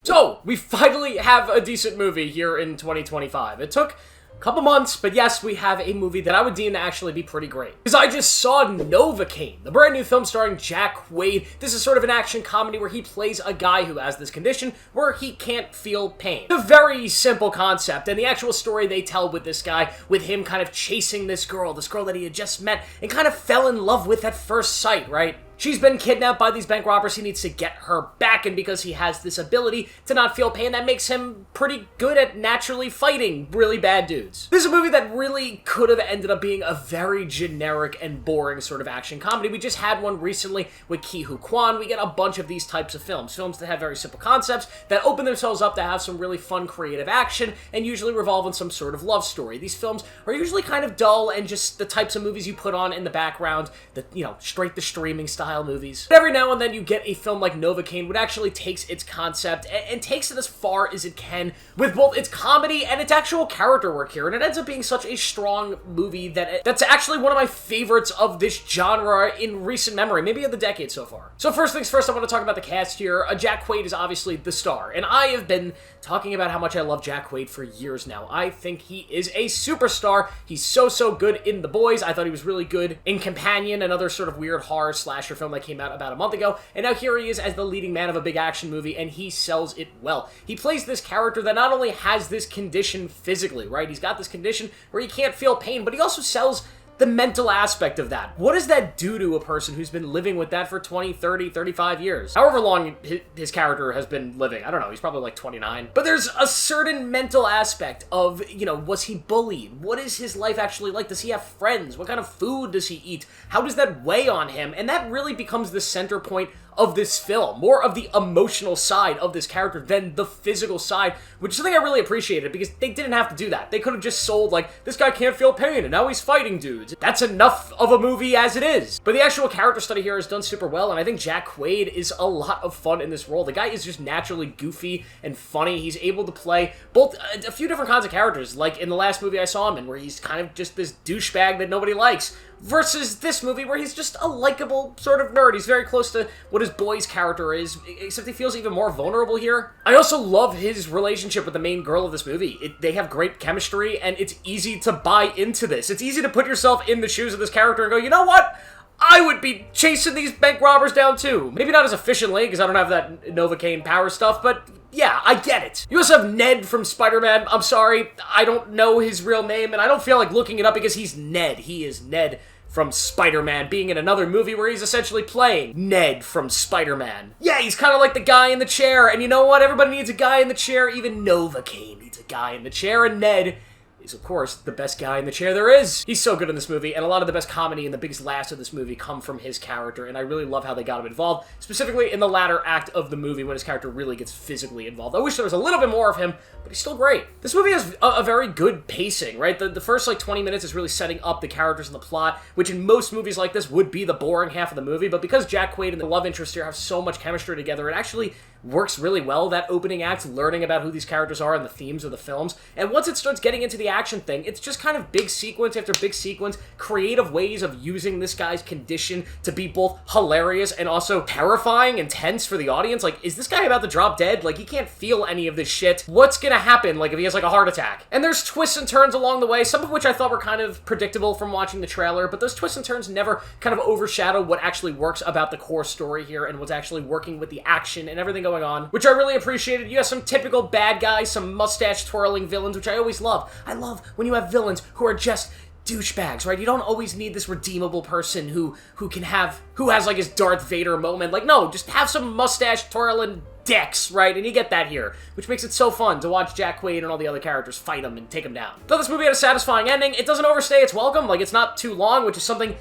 So, we finally have a decent movie here in 2025. It took a couple months, but yes, we have a movie that I would deem to actually be pretty great. Because I just saw Novocaine, the brand new film starring Jack Quaid. This is sort of an action comedy where he plays a guy who has this condition where he can't feel pain. It's a very simple concept, and the actual story they tell with this guy, with him kind of chasing this girl that he had just met and kind of fell in love with at first sight, right? She's been kidnapped by these bank robbers. He needs to get her back, and because he has this ability to not feel pain, that makes him pretty good at naturally fighting really bad dudes. This is a movie that really could have ended up being a very generic and boring sort of action comedy. We just had one recently with Ke Huy Quan. We get a bunch of these types of films that have very simple concepts, that open themselves up to have some really fun creative action, and usually revolve on some sort of love story. These films are usually kind of dull and just the types of movies you put on in the background, that, you know, straight to streaming style movies. But every now and then you get a film like Novocaine, which actually takes its concept and takes it as far as it can with both its comedy and its actual character work here, and it ends up being such a strong movie that's actually one of my favorites of this genre in recent memory, maybe of the decade so far. So first things first, I want to talk about the cast here. Jack Quaid is obviously the star, and I have been talking about how much I love Jack Quaid for years now. I think he is a superstar. He's so good in The Boys. I thought he was really good in Companion, another sort of weird horror slasher film that came out about a month ago, and now here he is as the leading man of a big action movie, and he sells it well. He plays this character that not only has this condition physically, right? He's got this condition where he can't feel pain, but he also sells the mental aspect of that. What does that do to a person who's been living with that for 20, 30, 35 years? However long his character has been living. I don't know, he's probably like 29. But there's a certain mental aspect of, you know, was he bullied? What is his life actually like? Does he have friends? What kind of food does he eat? How does that weigh on him? And that really becomes the center point of this film, more of the emotional side of this character than the physical side, which is something I really appreciated, because they didn't have to do that. They could have just sold, like, this guy can't feel pain, and now he's fighting dudes. That's enough of a movie as it is. But the actual character study here is done super well, and I think Jack Quaid is a lot of fun in this role. The guy is just naturally goofy and funny. He's able to play both a few different kinds of characters, like in the last movie I saw him in, where he's kind of just this douchebag that nobody likes, versus this movie where he's just a likable sort of nerd. He's very close to what his boy's character is, except he feels even more vulnerable here. I also love his relationship with the main girl of this movie. They have great chemistry, and it's easy to buy into this. It's easy to put yourself in the shoes of this character and go, you know what? I would be chasing these bank robbers down too. Maybe not as efficiently, because I don't have that Novocaine power stuff, but yeah, I get it. You also have Ned from Spider-Man. I'm sorry, I don't know his real name, and I don't feel like looking it up because he's Ned. He is Ned from Spider-Man, being in another movie where he's essentially playing Ned from Spider-Man. Yeah, he's kind of like the guy in the chair, and you know what? Everybody needs a guy in the chair. Even Novocaine needs a guy in the chair, and Ned is, of course, the best guy in the chair there is. He's so good in this movie, and a lot of the best comedy and the biggest laughs of this movie come from his character, and I really love how they got him involved, specifically in the latter act of the movie when his character really gets physically involved. I wish there was a little bit more of him, but he's still great. This movie has a very good pacing, right? The first, like, 20 minutes is really setting up the characters and the plot, which in most movies like this would be the boring half of the movie, but because Jack Quaid and the love interest here have so much chemistry together, it actually works really well, that opening act, learning about who these characters are and the themes of the films. And once it starts getting into the action thing, it's just kind of big sequence after big sequence, creative ways of using this guy's condition to be both hilarious and also terrifying and tense for the audience. Like, is this guy about to drop dead? Like, he can't feel any of this shit. What's gonna happen, like, if he has, like, a heart attack? And there's twists and turns along the way, some of which I thought were kind of predictable from watching the trailer, but those twists and turns never kind of overshadow what actually works about the core story here and what's actually working with the action and everything going on, which I really appreciated. You have some typical bad guys, some mustache-twirling villains, which I always love. I love when you have villains who are just douchebags, right? You don't always need this redeemable person who has like his Darth Vader moment. Like, no, just have some mustache-twirling dicks, right? And you get that here, which makes it so fun to watch Jack Quaid and all the other characters fight him and take him down. Though this movie had a satisfying ending, it doesn't overstay its welcome. Like, it's not too long, which is something,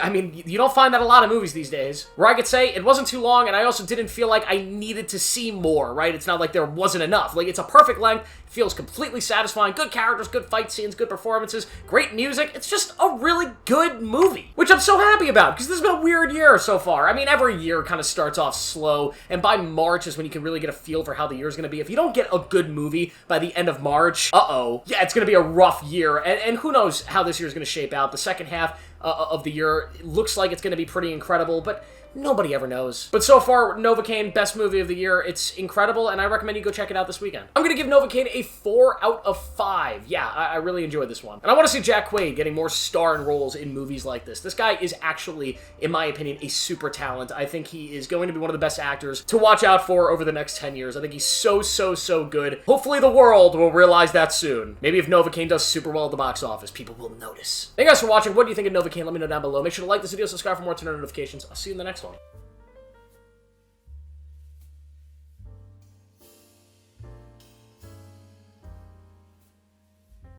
I mean, you don't find that a lot of movies these days, where I could say it wasn't too long, and I also didn't feel like I needed to see more, right? It's not like there wasn't enough. Like, it's a perfect length, feels completely satisfying, good characters, good fight scenes, good performances, great music. It's just a really good movie, which I'm so happy about, because this has been a weird year so far. I mean, every year kind of starts off slow, and by March is when you can really get a feel for how the year's going to be. If you don't get a good movie by the end of March, yeah, it's going to be a rough year, and who knows how this year's going to shape out. The second half of the year looks like it's going to be pretty incredible, but Nobody ever knows. But so far, Novocaine, best movie of the year. It's incredible, and I recommend you go check it out this weekend. I'm gonna give Novocaine a 4 out of 5. Yeah, I really enjoyed this one. And I want to see Jack Quaid getting more starring roles in movies like this. This guy is actually, in my opinion, a super talent. I think he is going to be one of the best actors to watch out for over the next 10 years. I think he's so good. Hopefully the world will realize that soon. Maybe if Novocaine does super well at the box office, people will notice. Thank you guys for watching. What do you think of Novocaine? Let me know down below. Make sure to like this video, subscribe for more, turn on notifications. I'll see you in the next one.